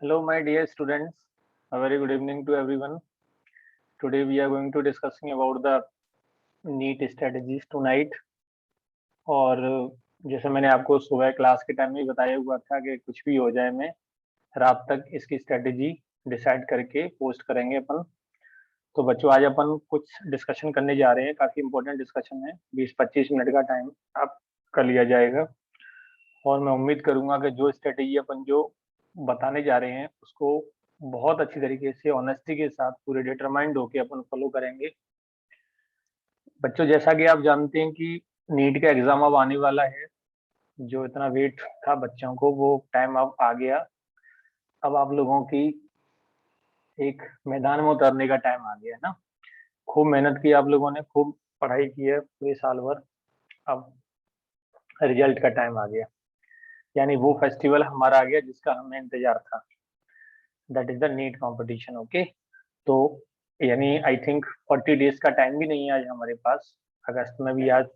Hello, my dear students. A very good evening to everyone. Today we are going to discussing about the NEET strategies tonight. और जैसे मैंने आपको सुबह class के time में बताया हुआ था कि कुछ भी हो जाए मैं रात तक इसकी स्ट्रेटेजी डिसाइड करके पोस्ट करेंगे अपन। तो बच्चों आज अपन कुछ डिस्कशन करने जा रहे हैं, काफी इंपॉर्टेंट डिस्कशन है। 20-25 मिनट का टाइम आप कर लिया जाएगा और मैं उम्मीद करूंगा कि जो स्ट्रेटेजी अपन जो बताने जा रहे हैं उसको बहुत अच्छी तरीके से ऑनेस्टी के साथ पूरे डिटरमाइंड होके अपन फॉलो करेंगे। बच्चों जैसा कि आप जानते हैं कि नीट का एग्जाम अब आने वाला है। जो इतना वेट था बच्चों को वो टाइम अब आ गया। अब आप लोगों की एक मैदान में उतरने का टाइम आ गया है ना। खूब मेहनत की आप लोगों ने, खूब पढ़ाई की है पूरे साल भर। अब रिजल्ट का टाइम आ गया, यानी वो फेस्टिवल हमारा आ गया जिसका हमें इंतजार था। That is the NEET competition. Okay, तो यानी आई थिंक 40 डेज का टाइम भी नहीं है आज हमारे पास। अगस्त में भी आज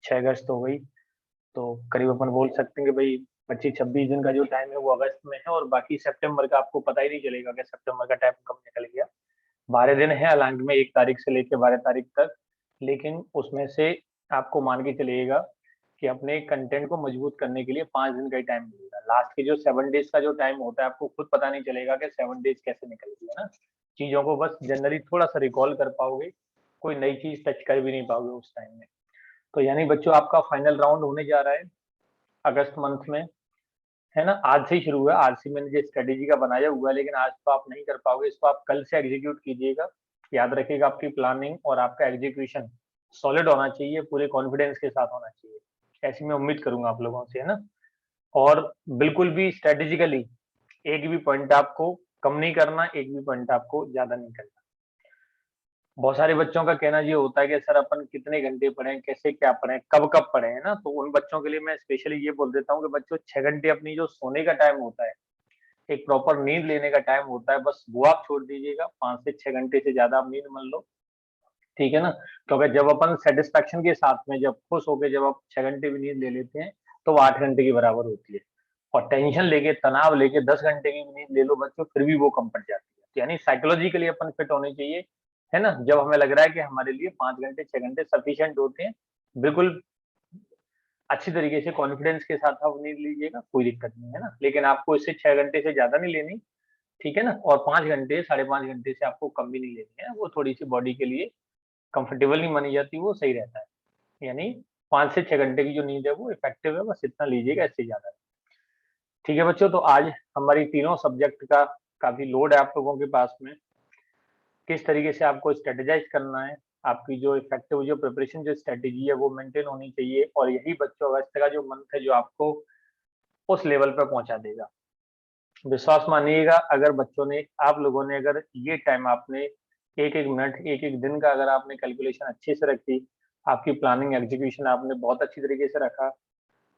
6 अगस्त हो गई, तो करीब अपन बोल सकते हैं कि भाई 25-26 दिन का जो टाइम है वो अगस्त में है, और बाकी सितंबर का आपको पता ही नहीं चलेगा कि सितंबर का टाइम कब निकल गया। 12 दिन है हालांकि में, 1 तारीख से लेकर 12 तारीख तक, लेकिन उसमें से आपको मान के चलिएगा कि अपने कंटेंट को मजबूत करने के लिए 5 दिन का ही टाइम मिलेगा। लास्ट के जो 7 डेज का जो टाइम होता है आपको खुद पता नहीं चलेगा कि 7 डेज कैसे निकल गई है ना। चीजों को बस जनरली थोड़ा सा रिकॉल कर पाओगे, कोई नई चीज टच कर भी नहीं पाओगे उस टाइम में। तो यानी बच्चों आपका फाइनल राउंड होने जा रहा है अगस्त मंथ में, है ना। आज से ही शुरू हुआ, आज से मैंने जो स्ट्रेटेजी का बनाया हुआ है, लेकिन आज तो आप नहीं कर पाओगे, इसको आप कल से एग्जीक्यूट कीजिएगा। याद रखिएगा आपकी प्लानिंग और आपका एग्जीक्यूशन सॉलिड होना चाहिए, पूरे कॉन्फिडेंस के साथ होना चाहिए। ऐसी मैं उम्मीद करूंगा आप लोगों से, है ना। और बिल्कुल भी स्ट्रेटेजिकली एक भी पॉइंट आपको कम नहीं करना, एक भी पॉइंट आपको ज्यादा नहीं करना। बहुत सारे बच्चों का कहना ये होता है कि सर अपन कितने घंटे पढ़ें, कैसे क्या पढ़ें, कब कब पढ़ें, है ना। तो उन बच्चों के लिए मैं स्पेशली ये बोल देता हूँ कि बच्चों 6 घंटे अपनी जो सोने का टाइम होता है, एक प्रॉपर नींद लेने का टाइम होता है, बस वो आप छोड़ दीजिएगा। 5 से 6 घंटे से ज्यादा आप नींद मत लो, ठीक है ना। क्योंकि जब अपन सेटिस्फेक्शन के साथ में, जब खुश होकर जब आप 6 घंटे भी नींद ले लेते हैं तो वो 8 घंटे की बराबर होती है। और टेंशन लेके, तनाव लेके 10 घंटे की भी नींद ले लो बच्चों, फिर भी वो कम पड़ जाती है। तो यानी साइकोलॉजिकली अपन फिट होने चाहिए, है ना। जब हमें लग रहा है कि हमारे लिए 5 घंटे 6 घंटे सफिशियंट होते हैं, बिल्कुल अच्छी तरीके से कॉन्फिडेंस के साथ आप नींद लीजिएगा, कोई दिक्कत नहीं है ना। लेकिन आपको इससे 6 घंटे से ज्यादा नहीं लेनी, ठीक है ना। और 5 घंटे 5.5 घंटे से आपको कम भी नहीं लेनी है, वो थोड़ी सी बॉडी के लिए कंफर्टेबल नहीं मानी जाती, वो सही रहता है। यानी 5 से 6 घंटे की जो नींद है वो इफेक्टिव है, बस इतना लीजिएगा, इससे ज्यादा नहीं। ठीक है बच्चों, तो आज हमारी तीनों सब्जेक्ट का काफी लोड है आप लोगों के पास में। किस तरीके से आपको स्ट्रेटेजाइज करना है, आपकी जो इफेक्टिव जो प्रिपरेशन जो स्ट्रेटेजी है वो मेंटेन होनी चाहिए, और यही बच्चों अगस्त का जो मंथ है जो आपको उस लेवल पर पहुंचा देगा। विश्वास मानिएगा, अगर बच्चों ने, आप लोगों ने अगर ये टाइम आपने एक एक मिनट एक एक दिन का अगर आपने कैलकुलेशन अच्छे से रखी, आपकी प्लानिंग एग्जीक्यूशन आपने बहुत अच्छी तरीके से रखा,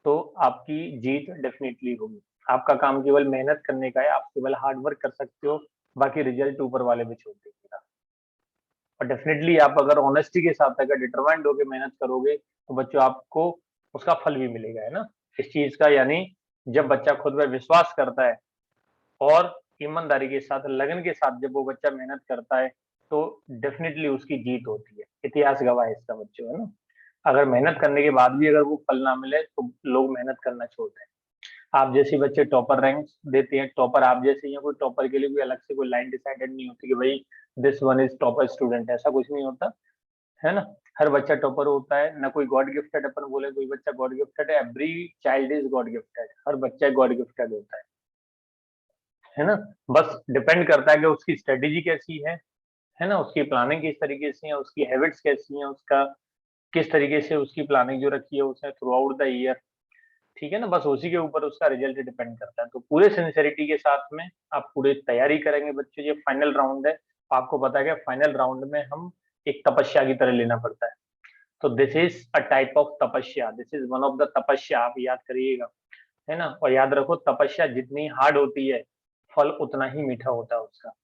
तो आपकी जीत डेफिनेटली होगी। आपका काम केवल मेहनत करने का है, आप केवल हार्ड वर्क कर सकते हो, बाकी रिजल्ट ऊपर वाले पे छोड़ दीजिएगा। और डेफिनेटली आप अगर ऑनेस्टी के साथ अगर डिटरमाइंड होकर मेहनत करोगे तो बच्चों आपको उसका फल भी मिलेगा, है ना, इस चीज का। यानी जब बच्चा खुद पर विश्वास करता है और ईमानदारी के साथ, लगन के साथ जब वो बच्चा मेहनत करता है, तो डेफिनेटली उसकी जीत होती है। इतिहास गवाह है इसका बच्चों, है ना। अगर मेहनत करने के बाद भी अगर वो फल ना मिले तो लोग मेहनत करना छोड़ते हैं। आप जैसे बच्चे टॉपर रैंक देते हैं, टॉपर आप जैसे ही हैं, कोई टॉपर के लिए कोई अलग से कोई लाइन डिसाइडेड नहीं होती कि भाई this one is topper student, ऐसा कुछ नहीं होता, है ना। हर बच्चा टॉपर होता है ना, कोई गॉड गिफ्टेड अपन बोले कोई बच्चा गॉड गिफ्टेड है, every child is God gifted, हर बच्चा गॉड गिफ्टेड होता है ना। बस डिपेंड करता है कि उसकी स्ट्रेटेजी कैसी है ना, उसकी प्लानिंग किस तरीके से है, उसकी हैबिट्स कैसी हैं, उसका किस तरीके से उसकी प्लानिंग जो रखी है उसने थ्रू आउट द ईयर, ठीक है ना। बस उसी के ऊपर उसका रिजल्ट डिपेंड करता है। तो पूरे सिंसियरिटी के साथ में आप पूरे तैयारी करेंगे बच्चों। ये फाइनल राउंड है, आपको पता है कि फाइनल राउंड में हम एक तपस्या की तरह लेना पड़ता है। तो this is a type of tapasya, this is one of the tapasya, आप याद करिएगा, है ना। और याद रखो, तपस्या जितनी हार्ड होती है फल उतना ही मीठा होता है उसका।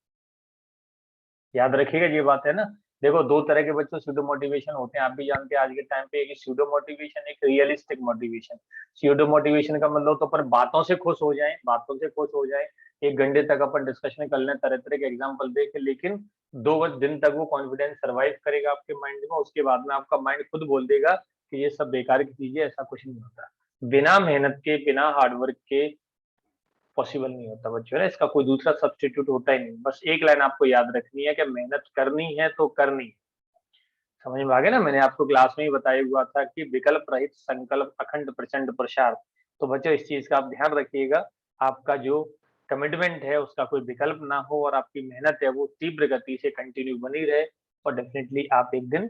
याद रखिएगा ये बात, है ना। देखो, दो तरह के बच्चों स्यूडो मोटिवेशन होते हैं, आप भी जानते हैं आज के टाइम पे, एक स्यूडो मोटिवेशन, एक रियलिस्टिक मोटिवेशन। स्यूडो मोटिवेशन का मतलब तो पर बातों से खुश हो जाए, बातों से खुश हो जाए, 1 घंटे तक अपन डिस्कशन कर लें, तरह तरह के एग्जाम्पल देखें, लेकिन 2 दिन तक वो कॉन्फिडेंस सर्वाइव करेगा आपके माइंड में। उसके बाद में आपका माइंड खुद बोल देगा कि ये सब बेकार की चीजें, ऐसा कुछ नहीं होता। बिना मेहनत के, बिना हार्डवर्क के पॉसिबल नहीं होता बच्चों, है ना। इसका कोई दूसरा सब्स्टिट्यूट होता ही नहीं। बस एक लाइन आपको याद रखनी है कि मेहनत करनी है तो करनी है। समझ में आ गया ना। मैंने आपको क्लास में ही बताया हुआ था कि विकल्प रहित संकल्प अखंड प्रचंड प्रसार। तो बच्चों इस चीज का आप ध्यान रखिएगा, आपका जो कमिटमेंट है उसका कोई विकल्प ना हो, और आपकी मेहनत है वो तीव्र गति से कंटिन्यू बनी रहे, और डेफिनेटली आप एक दिन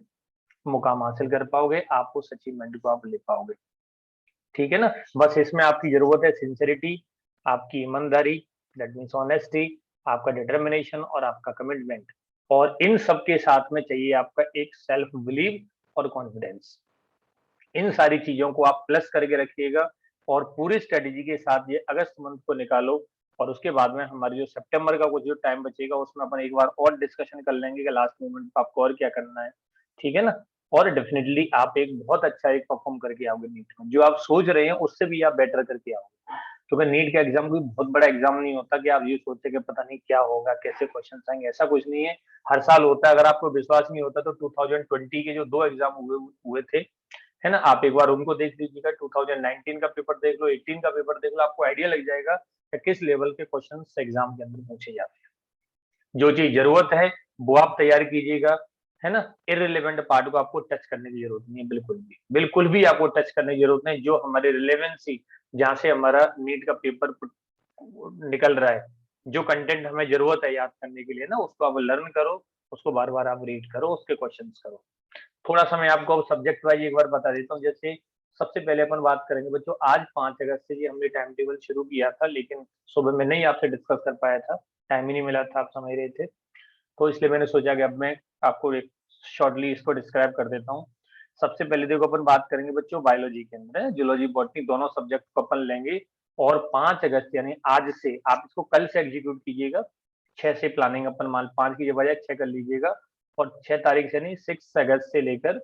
मुकाम हासिल कर पाओगे, आप उस अचीवमेंट को आप ले पाओगे। ठीक है ना। बस इसमें आपकी जरूरत है सिंसेरिटी, आपकी ईमानदारी, दैट मीन्स ऑनेस्टी, आपका डिटर्मिनेशन और आपका कमिटमेंट, और इन सब के साथ में चाहिए आपका एक सेल्फ बिलीव और कॉन्फिडेंस। इन सारी चीजों को आप प्लस करके रखिएगा, और पूरी स्ट्रेटेजी के साथ ये अगस्त मंथ को निकालो, और उसके बाद में हमारी जो सितंबर का कुछ जो टाइम बचेगा उसमें अपन एक बार और डिस्कशन कर लेंगे कि लास्ट मोमेंट पर आपको और क्या करना है। ठीक है ना। और डेफिनेटली आप एक बहुत अच्छा एक परफॉर्म करके आओगे नीट में, जो आप सोच रहे हैं उससे भी आप बेटर करके आओगे। क्योंकि नीट का एग्जाम कोई बहुत बड़ा एग्जाम नहीं होता कि आप ये सोचे कि पता नहीं क्या होगा, कैसे क्वेश्चन आएंगे, ऐसा कुछ नहीं है। हर साल होता है। अगर आपको विश्वास नहीं होता तो 2020 के जो 2 एग्जाम हुए थे, है ना, आप एक बार उनको देख लीजिएगा। 2019 का पेपर देख लो, 18 का पेपर देख लो, आपको आइडिया लग जाएगा कि किस लेवल के क्वेश्चन एग्जाम के अंदर पूछे जाते हैं। जो चीज जरूरत है वो आप तैयार कीजिएगा, है ना। इररिलेवेंट पार्ट को आपको टच करने की जरूरत नहीं है, बिल्कुल भी आपको टच करने की जरूरत नहीं। जो हमारे रिलेवेंसी, जहां से हमारा नीट का पेपर निकल रहा है, जो कंटेंट हमें जरूरत है याद करने के लिए ना, उसको आप लर्न करो, उसको बार बार आप रीड करो, उसके क्वेश्चन करो। थोड़ा सा मैं आपको सब्जेक्ट वाइज एक बार बता देता हूँ। जैसे सबसे पहले अपन बात करेंगे बच्चों, आज 5 अगस्त से जी हमने टाइम टेबल शुरू किया था, लेकिन सुबह में नहीं आपसे डिस्कस कर पाया था, टाइम ही नहीं मिला था, आप समझ रहे थे। तो इसलिए मैंने सोचा कि अब मैं आपको एक शॉर्टली इसको डिस्क्राइब कर देता हूँ। सबसे पहले देखो अपन बात करेंगे बच्चों बायोलॉजी के अंदर, जूलॉजी बॉटनी दोनों सब्जेक्ट को अपन लेंगे। और 5 अगस्त यानी आज से, आप इसको कल से एग्जीक्यूट कीजिएगा। 6 से प्लानिंग अपन मान 5 की बजाय 6 कर लीजिएगा, और 6 तारीख से नहीं, 6 अगस्त से लेकर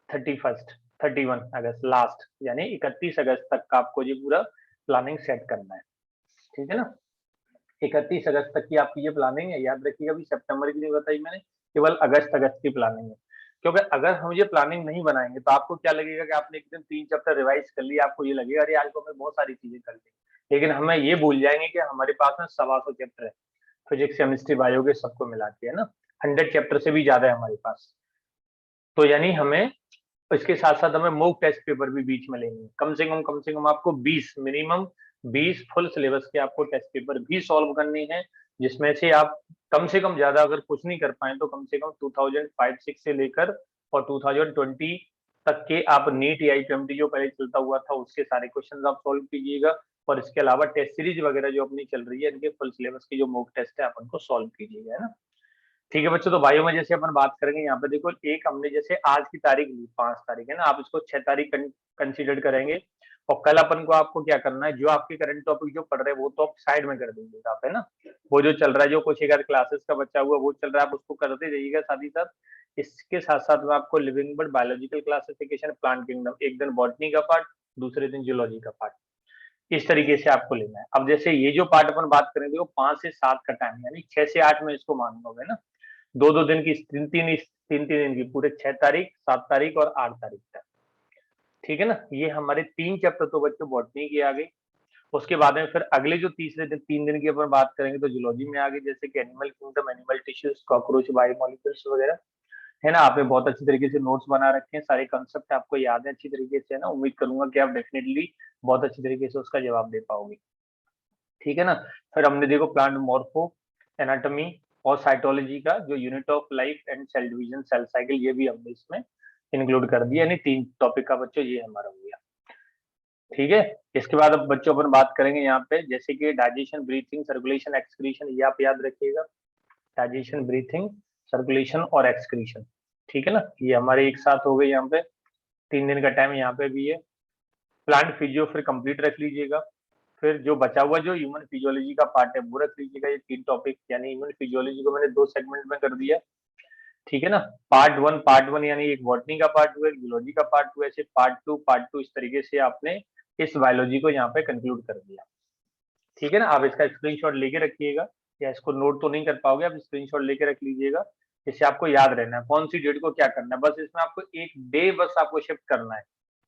31 अगस्त लास्ट, यानी 31 अगस्त तक का आपको ये पूरा प्लानिंग सेट करना है। ठीक है ना। 31 अगस्त तक की आपकी ये प्लानिंग है। याद रखिएगा, अभी सितंबर की नहीं बताई मैंने, केवल अगस्त अगस्त की प्लानिंग है। क्योंकि अगर हम ये प्लानिंग नहीं बनाएंगे तो आपको क्या लगेगा कि आपने एक दिन 3 चैप्टर रिवाइज कर लिया, आपको ये लगेगा अरे आज तो हमें बहुत सारी चीजें कर ली, लेकिन हमें ये भूल जाएंगे कि हमारे पास में 125 चैप्टर है, फिजिक्स केमिस्ट्री बायो के सबको मिला के, है ना। 100 चैप्टर से भी ज्यादा है हमारे पास। तो यानी हमें इसके साथ साथ हमें मॉक टेस्ट पेपर भी बीच में लेंगे, कम से कम आपको 20 मिनिमम 20 फुल सिलेबस के आपको टेस्ट पेपर भी सॉल्व करनी है, जिसमें से आप कम से कम ज्यादा अगर कुछ नहीं कर पाए तो कम से कम 2005-6 से लेकर और 2020 तक के आप नीट या आईपीएमटी जो पहले चलता हुआ था उसके सारे क्वेश्चन आप सॉल्व कीजिएगा। और इसके अलावा टेस्ट सीरीज वगैरह जो अपनी चल रही है, इनके फुल सिलेबस की जो मॉक टेस्ट है अपन को सॉल्व कीजिएगा, है ना। ठीक है बच्चों, तो बायो में जैसे अपन बात करेंगे, यहाँ पे देखो एक हमने जैसे आज की तारीख ली 5 तारीख, है ना, आप इसको 6 तारीख कंसीडर करेंगे। और कल अपन को आपको क्या करना है, जो आपके करंट टॉपिक जो पढ़ रहे हैं वो तो आप साइड में कर दीजिएगा आप, है ना। वो जो चल रहा है, जो कुछ एक क्लासेस का बच्चा हुआ वो चल रहा है, आप उसको करते जाइएगा साथ ही साथ। इसके साथ साथ में आपको living bird biological classification plant kingdom, एक दिन बॉटनी का पार्ट, दूसरे दिन जूलॉजी का पार्ट, इस तरीके से आपको लेना है। अब जैसे ये जो पार्ट अपन बात करेंगे वो 5 से 7 का टाइम, यानी 6 से 8 में इसको मान लो, है ना। 2-2 दिन की, 3-3 दिन की, पूरे 6 तारीख, 7 तारीख और 8 तारीख तक। ठीक है ना। ये हमारे 3 चैप्टर तो बच्चों बॉटनी की आ गई। उसके बाद में फिर अगले जो तीसरे दिन 3 दिन की अपन बात करेंगे तो जूलॉजी में आ गई, जैसे कि animal kingdom, animal tissues, cockroach, biomolecules वगैरह, है ना। आपने बहुत अच्छी तरीके से नोट्स बना रखे हैं, सारे कंसेप्ट आपको याद है अच्छी तरीके से, है ना। उम्मीद करूंगा कि आप डेफिनेटली बहुत अच्छी तरीके से उसका जवाब दे पाओगे। ठीक है ना। फिर हमने देखो प्लांट मॉर्फो एनाटॉमी और साइटोलॉजी का जो unit of life and cell division, cell cycle, ये भी हमने इसमें इंक्लूड कर दिया, यानी 3 टॉपिक का बच्चों ये हमारा हो गया। ठीक है। इसके बाद अब बच्चों अपन बात करेंगे यहाँ पे, जैसे कि डाइजेशन, ब्रीथिंग, सर्कुलेशन, एक्सक्रीशन, ये आप याद रखिएगा। डाइजेशन, ब्रीथिंग, सर्कुलेशन और एक्सक्रीशन। ठीक है ना। ये हमारे एक साथ हो गए यहाँ पे। 3 दिन का टाइम यहाँ पे भी है। प्लांट फिजियो फिर कंप्लीट रख लीजिएगा। फिर जो बचा हुआ जो ह्यूमन फिजियोलॉजी का पार्ट है वो रख लीजिएगा। ये 3 टॉपिक, यानी ह्यूमन फिजियोलॉजी को मैंने 2 सेगमेंट में कर दिया। ठीक है ना। पार्ट वन यानी एक बॉटनी का पार्ट हुआ, एक जूलॉजी का पार्ट हुआ, ऐसे पार्ट टू, इस तरीके से आपने इस बायोलॉजी को यहाँ पे कंक्लूड कर दिया। ठीक है ना। आप इसका स्क्रीनशॉट लेके रखिएगा, या इसको नोट तो नहीं कर पाओगे, आप स्क्रीनशॉट लेके रख लीजिएगा, जिससे आपको याद रहना है कौन सी डेट को क्या करना है। बस इसमें आपको एक डे बस आपको शिफ्ट करना है।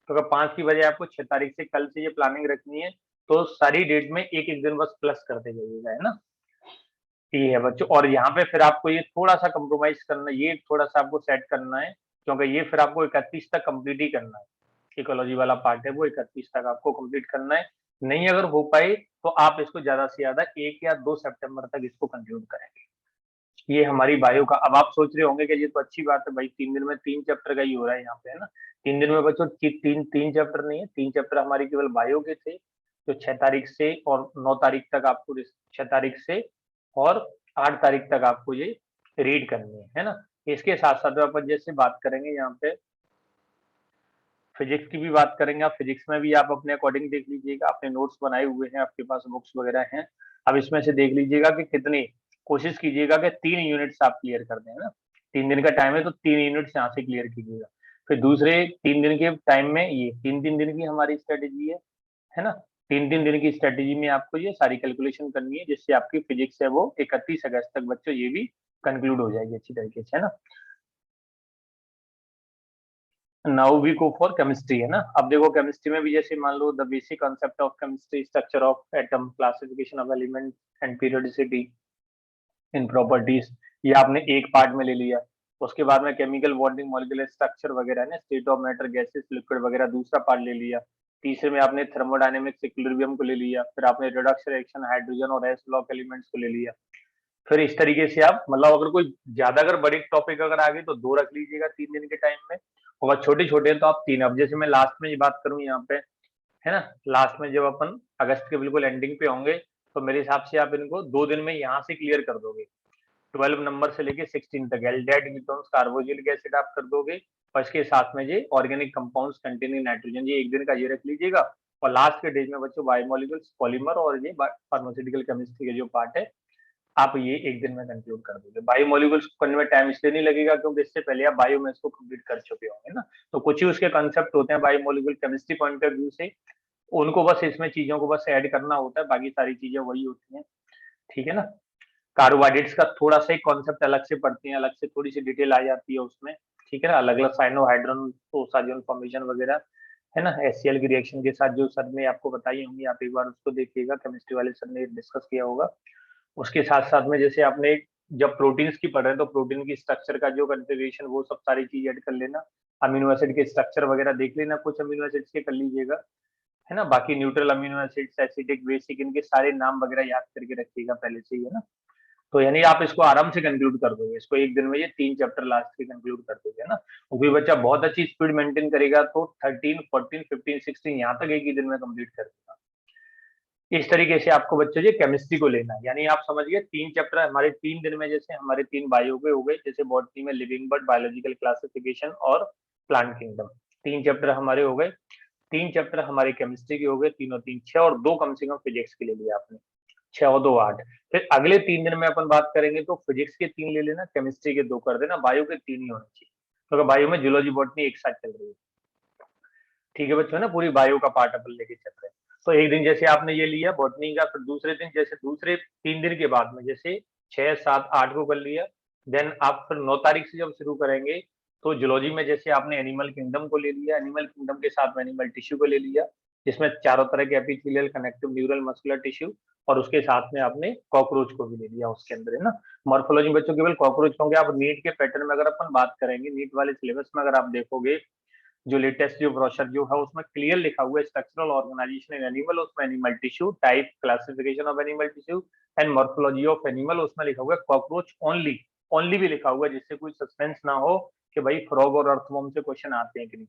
तो अगर 5 की बजाय आपको 6 तारीख से कल से ये प्लानिंग रखनी है, तो सारी डेट में एक एक दिन बस प्लस करते जाइएगा, है ना। ये है बच्चों। और यहाँ पे फिर आपको ये थोड़ा सा कंप्रोमाइज करना, ये थोड़ा सा आपको सेट करना है, क्योंकि ये फिर आपको 31 तक कंप्लीट ही करना है। इकोलॉजी वाला पार्ट है वो 31 तक आपको कंप्लीट करना है। नहीं अगर हो पाए तो आप इसको ज्यादा से ज्यादा 1 या 2 सितंबर तक इसको कंक्लूड करेंगे। ये हमारी बायो का। अब आप सोच रहे होंगे कि ये तो अच्छी बात है भाई, 3 दिन में 3 चैप्टर का ही हो रहा है यहाँ पे, है ना। 3 दिन में बच्चों तीन तीन चैप्टर नहीं है, 3 चैप्टर हमारी केवल बायो के थे, जो 6 तारीख से और 9 तारीख तक आपको 6 तारीख से और 8 तारीख तक आपको ये रीड करनी है ना। इसके साथ साथ अपन जैसे बात करेंगे यहाँ पे फिजिक्स की भी बात करेंगे। आप फिजिक्स में भी आप अपने अकॉर्डिंग देख लीजिएगा, अपने नोट्स बनाए हुए हैं, आपके पास बुक्स वगैरह हैं। अब इसमें से देख लीजिएगा कि कितनी, कोशिश कीजिएगा कि 3 यूनिट्स आप क्लियर कर दें, है ना। 3 दिन का टाइम है तो 3 यूनिट्स यहाँ से क्लियर कीजिएगा। फिर दूसरे 3 दिन के टाइम में ये 3-3 दिन की हमारी स्ट्रेटेजी है ना। 3-3 दिन की स्ट्रेटेजी में आपको ये सारी कैलकुलेशन करनी है, जिससे आपकी फिजिक्स है वो 31 अगस्त तक बच्चों ये भी कंक्लूड हो जाएगी अच्छी तरीके से, है ना। Now we go for chemistry, है ना। अब देखो केमिस्ट्री में भी जैसे मान लो the basic concept of chemistry, structure of atom, classification of element and periodicity in properties, ये आपने एक पार्ट में ले लिया। उसके बाद में केमिकल बॉन्डिंग, मॉलिक्यूलर स्ट्रक्चर वगैरह ना, state of matter, gases, liquid वगैरह दूसरा पार्ट ले लिया। तीसरे में आपने थर्मोडायनेमिक्स, इक्विलिब्रियम को ले लिया। फिर आपने रिडक्शन रिएक्शन, हाइड्रोजन और एस ब्लॉक एलिमेंट्स को ले लिया। फिर इस तरीके से आप मतलब अगर कोई ज्यादा अगर बड़ी टॉपिक अगर आ गई तो 2 रख लीजिएगा 3 दिन के टाइम में, और छोटे छोटे हैं तो आप 3। अब जैसे मैं लास्ट में ये बात करूं यहाँ पे, है ना, लास्ट में जब अपन अगस्त के बिल्कुल एंडिंग पे होंगे, तो मेरे हिसाब से आप इनको 2 दिन में यहाँ से क्लियर कर दोगे। 12 नंबर से लेके 16 तक एल्डेहाइड कीटोन्स, कार्बोक्सिलिक एसिड आप कर दोगे, और इसके साथ में ये ऑर्गेनिक कंपाउंड्स कंटेनिंग नाइट्रोजन, ये एक दिन का ये रख लीजिएगा। और लास्ट के डेज में बच्चों बायोमोलिक्यूल्स, पॉलीमर और ये फार्मास्यूटिकल केमिस्ट्री का जो पार्ट है, आप ये एक दिन में कंक्लूड कर दोगे। बायोमोलिक्यूल्स को करने में टाइम इसलिए नहीं लगेगा क्योंकि इससे पहले आप बायो में इसको कंप्लीट कर चुके होंगे ना। तो कुछ ही उसके कंसेप्ट होते हैं biomolecule chemistry point of view से, उनको बस इसमें चीजों को बस ऐड करना होता है, बाकी सारी चीजें वही होती हैं, ठीक है ना। कार्बोहाइड्रेट्स का थोड़ा सा एक कॉन्सेप्ट अलग से पढ़ते हैं, अलग से थोड़ी सी डिटेल आ जाती है उसमें, ठीक है ना। अलग अलग साइनोहाइड्रोन ओसाजोन फॉर्मेशन वगैरह, है ना। एचसीएल की रिएक्शन के साथ जो सर ने आपको बताई होंगी, आप एक बार उसको देखिएगा, केमिस्ट्री वाले सर ने डिस्कस किया होगा। उसके साथ साथ में जैसे आपने जब प्रोटीन्स की पढ़ रहे हैं तो प्रोटीन की स्ट्रक्चर का जो कंफिग्रेशन वो सब सारी चीज ऐड कर लेना। अमीनो एसिड के स्ट्रक्चर वगैरह देख लेना, कुछ अमीनो एसिड्स के कर लीजिएगा, है ना। बाकी neutral amino acids, acidic, basic, इनके सारे नाम वगैरह याद करके रखिएगा पहले से ही, है ना। तो यानी आप इसको आराम से कंक्लूड कर दोगे, इसको एक दिन में ये 3 चैप्टर लास्ट के कंक्लूड कर दोगे, है ना। वो भी बच्चा बहुत अच्छी स्पीड मेंटेन करेगा तो 13, 14, 15, 16 यहाँ तक एक ही दिन में कंप्लीट कर देगा। इस तरीके से आपको बच्चों ये केमिस्ट्री को लेना है, यानी आप समझ गए 3 चैप्टर हमारे 3 दिन में, जैसे हमारे 3 बायो के हो गए, जैसे बॉटनी में लिविंग बर्ड, बायोलॉजिकल क्लासिफिकेशन और प्लांट किंगडम, 3 चैप्टर हमारे हो गए। 3 चैप्टर हमारे केमिस्ट्री के हो गए, तीनों 3 6, और 2 कम से कम फिजिक्स के ले लिया आपने, 6 और 2 8। फिर अगले 3 दिन में अपन बात करेंगे तो फिजिक्स के 3 ले लेना, केमिस्ट्री के 2 कर देना, बायो के 3 ही होने चाहिए, क्योंकि बायो में जूलॉजी बॉटनी एक साथ चल रही है, ठीक है बच्चों, ना पूरी बायो का पार्ट अपन लेके चल रहे हैं। तो एक दिन जैसे आपने ये लिया बॉटनी का, फिर दूसरे दिन जैसे दूसरे 3 दिन के बाद में जैसे 6, 7, 8 को कर लिया। देन आप फिर 9 तारीख से जब शुरू करेंगे तो जूलॉजी में जैसे आपने एनिमल किंगडम को ले लिया, एनिमल किंगडम के साथ में एनिमल टिश्यू को ले लिया, जिसमें चारों तरह के epithelial, connective, neural, muscular tissue, और उसके साथ में आपने कॉकरोच को भी ले लिया उसके अंदर, है ना। मॉर्फोलॉजी बच्चों केवल कॉकरोच होंगे। आप नीट के पैटर्न में अगर अपन बात करेंगे, नीट वाले सिलेबस में अगर आप देखोगे, जो लेटेस्ट जो ब्रोशर जो है उसमें क्लियर लिखा हुआ है स्ट्रक्चरल ऑर्गेनाइजेशन इन एनिमल, उसमें animal tissue type, classification of animal tissue and morphology of animal, उसमें लिखा हुआ है कॉकरोच ओनली, ओनली भी लिखा हुआ है, जिससे कोई सस्पेंस ना हो कि भाई फ्रॉग और अर्थवॉर्म से क्वेश्चन आते हैं कि नहीं,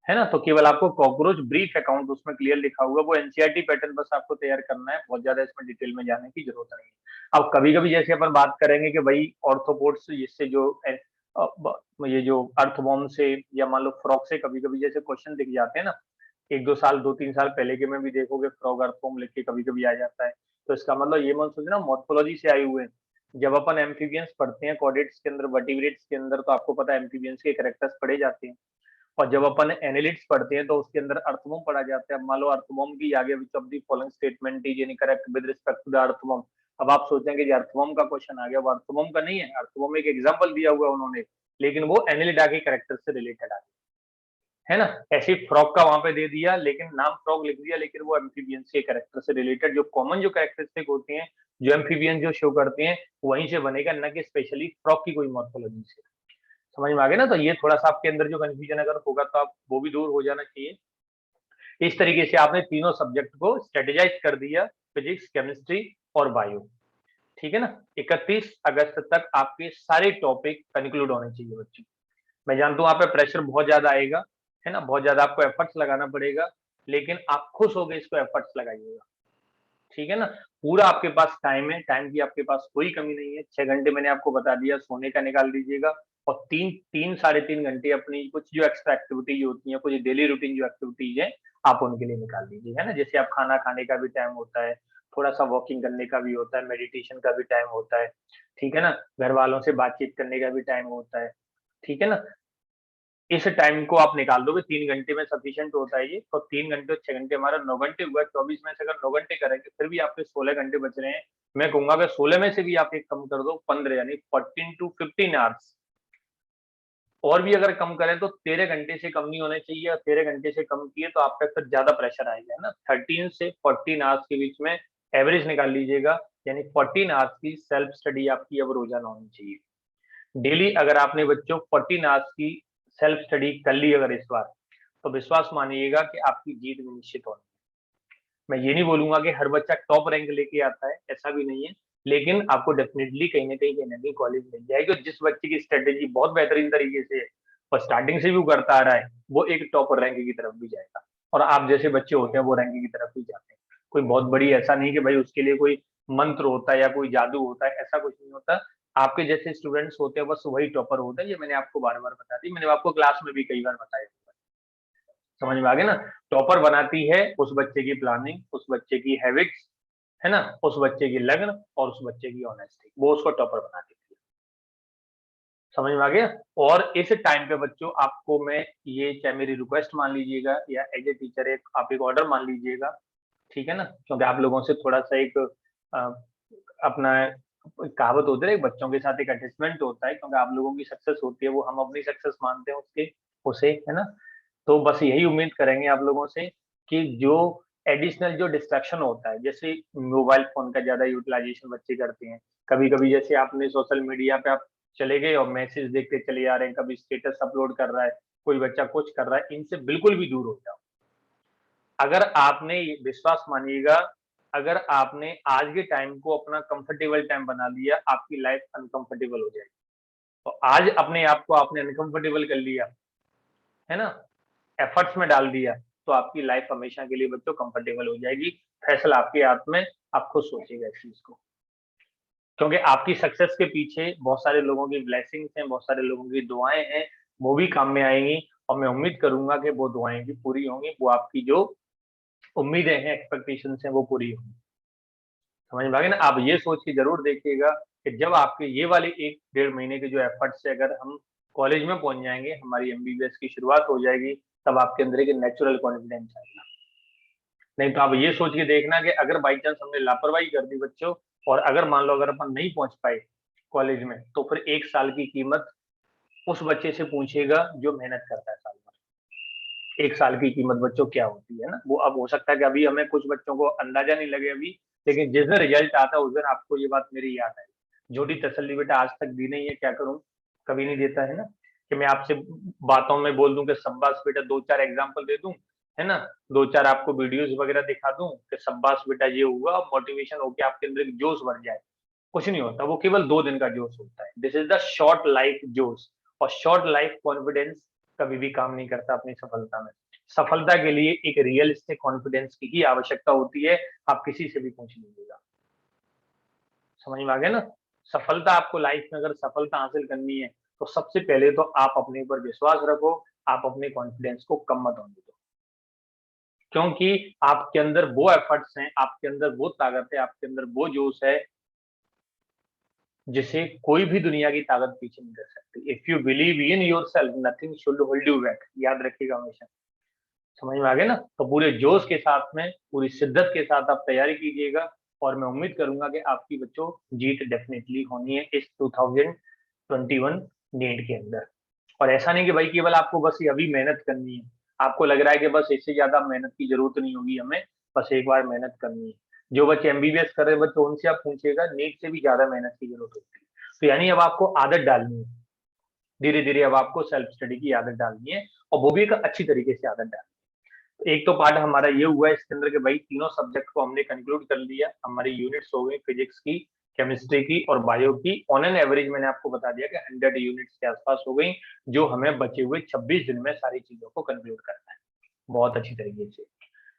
है ना। तो केवल आपको कॉकरोच ब्रीफ अकाउंट उसमें क्लियर लिखा हुआ है, वो एनसीईआरटी पैटर्न बस आपको तैयार करना है, बहुत ज्यादा इसमें डिटेल में जाने की जरूरत नहीं है। अब कभी कभी जैसे अपन बात करेंगे कि भाई ऑर्थोपोड्स, जिससे जो ये जो अर्थवॉर्म से या मान लो फ्रॉग से कभी कभी जैसे क्वेश्चन दिख जाते हैं ना, 1-2 साल 2-3 साल पहले के में भी देखोगे फ्रॉग अर्थवॉर्म लिख के कभी कभी आ जाता है। तो इसका मतलब ये मत सोचना मॉर्फोलॉजी से आए हुए हैं। जब अपन एम्फीबियंस पढ़ते हैं कॉर्डेट्स के अंदर, वर्टिब्रेट्स के अंदर, तो आपको पता है एम्फीबियंस के कैरेक्टर्स पढ़े जाते हैं, और जब अपन एनालिटिक्स पढ़ते हैं तो उसके अंदर अर्थवम पढ़ा जाता है। अब मान लो अर्थवम की आगे which of the following statement is incorrect with respect to the earthworm. अब आप सोचेंगे कि अर्थवम का क्वेश्चन आ गया, वो अर्थवम का नहीं है, अर्थवम एक एग्जांपल दिया हुआ उन्होंने, लेकिन वो एनालिडा के कैरेक्टर से रिलेटेड आ, है ना। ऐसे फ्रॉग का वहां पे दे दिया, लेकिन नाम फ्रॉग लिख दिया, लेकिन वो एम्फीबियंस के कैरेक्टर से रिलेटेड जो कॉमन जो कैरेक्टरिस्टिक होती हैं, जो एम्फीबियंस जो शो करते हैं, वहीं से बनेगा, न कि स्पेशली फ्रॉग की कोई मॉर्फोलॉजी से। समझ में आ गया ना। तो ये थोड़ा सा आपके अंदर जो कंफ्यूजन अगर होगा तो आप वो भी दूर हो जाना चाहिए। इस तरीके से आपने तीनों सब्जेक्ट को स्ट्रेटेजाइज कर दिया, फिजिक्स, केमिस्ट्री और बायो। ठीक है ना। 31 अगस्त तक आपके सारे टॉपिक कंक्लूड होने चाहिए बच्चों। मैं जानता हूँ आप पे प्रेशर बहुत ज्यादा आएगा, है ना, बहुत ज्यादा आपको एफर्ट्स लगाना पड़ेगा, लेकिन आप खुश होकर इसको एफर्ट्स लगाइएगा। ठीक है ना। पूरा आपके पास टाइम है, टाइम की आपके पास कोई कमी नहीं है। 6 घंटे मैंने आपको बता दिया सोने का निकाल दीजिएगा, और तीन साढ़े 3 घंटे अपनी कुछ जो एक्स्ट्रा एक्टिविटीज होती है, कुछ डेली रूटीन जो एक्टिविटीज है, आप उनके लिए निकाल दीजिए, है ना। जैसे आप खाना खाने का भी टाइम होता है, थोड़ा सा वॉकिंग करने का भी होता है, मेडिटेशन का भी टाइम होता है, ठीक है ना, घर वालों से बातचीत करने का भी टाइम होता है, ठीक है ना। इस टाइम को आप निकाल दोगे, 3 घंटे में सफिशियंट होता है ये, तो 3 घंटे और 6 घंटे हमारा 9 घंटे हुआ। 24 में से अगर 9 घंटे करेंगे फिर भी आपके 16 घंटे बच रहे हैं। मैं कहूंगा कि 16 में से भी आप एक कम कर दो, 15, यानी 14 to 15 आवर्स। और भी अगर कम करें तो 13 घंटे से कम नहीं होने चाहिए, और 13 घंटे से कम किए तो आप पे फिर ज्यादा प्रेशर आएगा, है ना। 13 से 14 आवर्स के बीच में एवरेज निकाल लीजिएगा, यानी 14 आवर्स की सेल्फ स्टडी आपकी अब रोजाना होनी चाहिए। डेली अगर आपने बच्चों 14 आवर्स की सेल्फ स्टडी कर ली अगर इस बार, तो विश्वास मानिएगा कि आपकी जीत भी निश्चित होनी है। मैं ये नहीं बोलूंगा कि हर बच्चा टॉप रैंक लेके आता है, ऐसा भी नहीं है, लेकिन आपको डेफिनेटली कहीं ना कहीं कॉलेज मिल जाएगी। और जिस बच्चे की स्ट्रेटेजी बहुत बेहतरीन तरीके से है और स्टार्टिंग से भी वो करता आ रहा है, वो एक टॉपर रैंक की तरफ भी जाएगा। और आप जैसे बच्चे होते हैं वो रैंक की तरफ ही जाते हैं। कोई बहुत बड़ी ऐसा नहीं कि भाई उसके लिए कोई मंत्र होता है या कोई जादू होता है, ऐसा कुछ नहीं होता। आपके जैसे स्टूडेंट्स होते हैं बस वही टॉपर होता है। ये मैंने आपको बार बार बता दी, मैंने आपको क्लास में भी कई बार बताया। समझ में आ गया ना। टॉपर बनाती है उस बच्चे की प्लानिंग, उस बच्चे की हैबिट्स, है ना, उस बच्चे की लगन और उस बच्चे की ऑनेस्टी, वो उसको टॉपर बना देती है। समझ में आ गया। और इस टाइम पे बच्चों आपको मैं ये, चाहे मेरी रिक्वेस्ट मान लीजिएगा या एज ए टीचर एक आप एक ऑर्डर मान लीजिएगा, ठीक है ना, क्योंकि आप लोगों से थोड़ा सा एक अ, अपना कहावत होती है, बच्चों के साथ एक अटैचमेंट होता है, क्योंकि आप लोगों की सक्सेस होती है वो हम अपनी सक्सेस मानते हैं उसके उसे, है ना। तो बस यही उम्मीद करेंगे आप लोगों से कि जो एडिशनल जो डिस्ट्रैक्शन होता है, जैसे मोबाइल फोन का ज्यादा यूटिलाइजेशन बच्चे करते हैं, कभी कभी जैसे आपने सोशल मीडिया पे आप चले गए और मैसेज देखते चले जा रहे हैं, कभी स्टेटस अपलोड कर रहा है, कोई बच्चा कुछ कर रहा है, इनसे बिल्कुल भी दूर हो जाओ। अगर आपने विश्वास मानिएगा, अगर आपने आज के टाइम को अपना कंफर्टेबल टाइम बना लिया, आपकी लाइफ अनकंफर्टेबल हो जाएगी। तो आज अपने आप को आपने अनकंफर्टेबल कर लिया, है ना, एफर्ट्स में डाल दिया, तो आपकी लाइफ हमेशा के लिए बच्चों कंफर्टेबल हो जाएगी। फैसला आपके हाथ में, आप खुद सोचिएगा इस चीज को, क्योंकि आपकी सक्सेस के पीछे बहुत सारे लोगों की ब्लेसिंग्स हैं, बहुत सारे लोगों की दुआएं हैं, वो भी काम में आएंगी। और मैं उम्मीद करूंगा कि वो दुआएं भी पूरी होंगी, वो आपकी जो उम्मीदें हैं, एक्सपेक्टेशंस हैं, वो पूरी होंगी। समझ में आ गया ना। आप ये सोच के जरूर देखिएगा कि जब आपके ये वाले 1 डेढ़ महीने के जो एफर्ट्स से अगर हम कॉलेज में पहुंच जाएंगे, हमारी एमबीबीएस की शुरुआत हो जाएगी, तब आपके अंदर एक नेचुरल कॉन्फिडेंस आएगा। नहीं तो आप ये सोच के देखना कि अगर बाई चांस हमने लापरवाही कर दी बच्चों, और अगर मान लो अगर अपन नहीं पहुंच पाए कॉलेज में, तो फिर 1 साल की कीमत उस बच्चे से पूछेगा जो मेहनत करता है साल भर। 1 साल की कीमत बच्चों क्या होती है ना, वो अब हो सकता है कि अभी हमें कुछ बच्चों को अंदाजा नहीं लगे अभी, लेकिन जिस दिन रिजल्ट आता है उस दिन आपको ये बात मेरी याद है। जोड़ी तसल्ली बेटा आज तक दी नहीं है, क्या करूं, कभी नहीं देता, है ना, कि मैं आपसे बातों में बोल दूं कि शाबाश बेटा, 2 4 एग्जाम्पल दे दूं, है ना, 2 4 आपको वीडियोस वगैरह दिखा दूं कि शाबाश बेटा ये हुआ, मोटिवेशन होके आपके अंदर एक जोश भर जाए। कुछ नहीं होता, वो केवल 2 दिन का जोश होता है। This is the short life जोश। और शॉर्ट लाइफ कॉन्फिडेंस कभी भी काम नहीं करता अपनी सफलता में। सफलता के लिए एक रियलिस्टिक कॉन्फिडेंस की ही आवश्यकता होती है। आप किसी से भी पूछ लीजिएगा। समझ में आ गया ना। सफलता आपको लाइफ में अगर सफलता हासिल करनी है, तो सबसे पहले तो आप अपने ऊपर विश्वास रखो, आप अपने कॉन्फिडेंस को कम मत होने दो, क्योंकि आपके अंदर वो एफर्ट्स हैं, आपके अंदर वो ताकत है, आपके अंदर वो जोश है जिसे कोई भी दुनिया की ताकत पीछे नहीं कर सकती। If you believe in your self nothing should hold you back, याद रखिएगा हमेशा। समझ में आ गया ना? तो पूरे जोश के साथ में, पूरी शिद्दत के साथ आप तैयारी कीजिएगा, और मैं उम्मीद करूंगा कि आपकी बच्चों जीत डेफिनेटली होनी है इस 2021 नीट के अंदर। और ऐसा नहीं कि भाई केवल आपको बस ये अभी मेहनत करनी है, आपको लग रहा है कि बस इससे ज्यादा मेहनत की जरूरत नहीं होगी हमें, बस एक बार मेहनत करनी है। जो बच्चे एमबीबीएस कर रहे हैं बच्चे, उनसे आप पूछिएगा, नीट से भी ज्यादा मेहनत की जरूरत होती है। तो यानी अब आपको आदत डालनी है, धीरे धीरे अब आपको सेल्फ स्टडी की आदत डालनी है, और वो भी एक अच्छी तरीके से आदत डालनी है। एक तो पार्ट हमारा ये हुआ है इसके अंदर कि भाई तीनों सब्जेक्ट को हमने कंक्लूड कर लिया, हमारी यूनिट्स हो गई फिजिक्स की, केमिस्ट्री की और बायो की। ऑन एन एवरेज मैंने आपको बता दिया कि 100 यूनिट्स के आसपास हो गई, जो हमें बचे हुए 26 दिन में सारी चीजों को कंक्लूड करना है बहुत अच्छी तरीके से,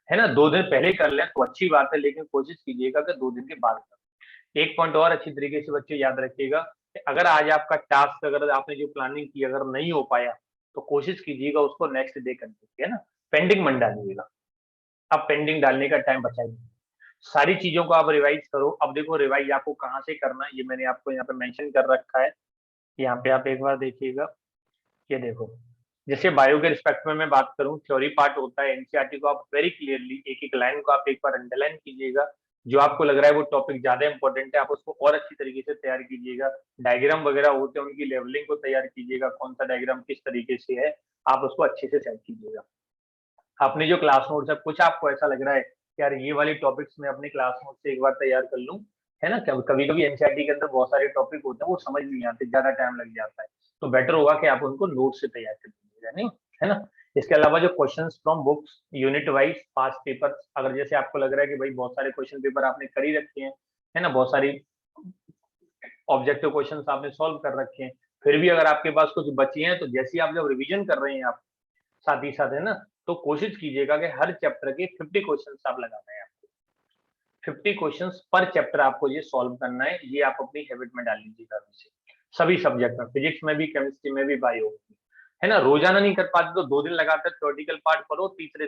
है ना? 2 दिन पहले कर लें तो अच्छी बात है, लेकिन कोशिश कीजिएगा कि 2 दिन के बाद करें। एक पॉइंट और अच्छी तरीके से बच्चे याद रखिएगा कि अगर आज आपका टास्क, अगर आपने जो प्लानिंग की अगर नहीं हो पाया, तो कोशिश कीजिएगा उसको नेक्स्ट डे करने की, है ना? पेंडिंग मत डालिएगा, अब पेंडिंग डालने का टाइम बचा ही नहीं। सारी चीजों को आप रिवाइज करो। अब देखो रिवाइज आपको कहाँ से करना है, ये मैंने आपको यहाँ पे मेंशन कर रखा है। यहाँ पे आप एक बार देखिएगा, ये देखो, जैसे बायो के रिस्पेक्ट में मैं बात करूं, थ्योरी पार्ट होता है एनसीईआरटी को आप वेरी क्लियरली एक एक लाइन को आप एक बार अंडरलाइन कीजिएगा। जो आपको लग रहा है वो टॉपिक ज्यादा इंपॉर्टेंट है, आप उसको और अच्छी तरीके से तैयार कीजिएगा। डायग्राम वगैरह होते हैं उनकी लेवलिंग को तैयार कीजिएगा, कौन सा डायग्राम किस तरीके से है, आप उसको अच्छे से सेट कीजिएगा। अपने जो क्लास नोट्स है, कुछ आपको ऐसा लग रहा है कि यार ये वाली टॉपिक्स मैं अपने क्लास नोट से एक बार तैयार कर लूं, है ना? कभी कभी एनसीईआरटी के अंदर बहुत सारे टॉपिक होते हैं वो समझ नहीं आते, ज्यादा टाइम लग जाता है, तो बेटर होगा कि आप उनको नोट से तैयार कर लीजिएगा, नहीं, है ना? इसके अलावा जो questions from books unit wise past paper, अगर जैसे आपको लग रहा है कि भाई बहुत सारे क्वेश्चन पेपर आपने कर ही रखे हैं, है ना, बहुत सारी ऑब्जेक्टिव क्वेश्चंस आपने सॉल्व कर रखे हैं, फिर भी अगर आपके पास कुछ बची हैं, तो जैसे ही आप जब रिवीजन कर रहे हैं आप साथ ही साथ, है ना, तो कोशिश कीजिएगा कि हर चैप्टर के 50 क्वेश्चंस आप लगाना है आपको। 50 क्वेश्चंस पर चैप्टर आपको ये सॉल्व करना है, ये आप अपनी हैबिट में डाल लीजिएगा अभी से। सभी सब्जेक्ट में, फिजिक्स में भी, केमिस्ट्री में भी, बायो में भी, है ना? रोजाना नहीं कर पाते तो 2 दिन लगातार थ्योरेटिकल पार्ट करो, तीसरे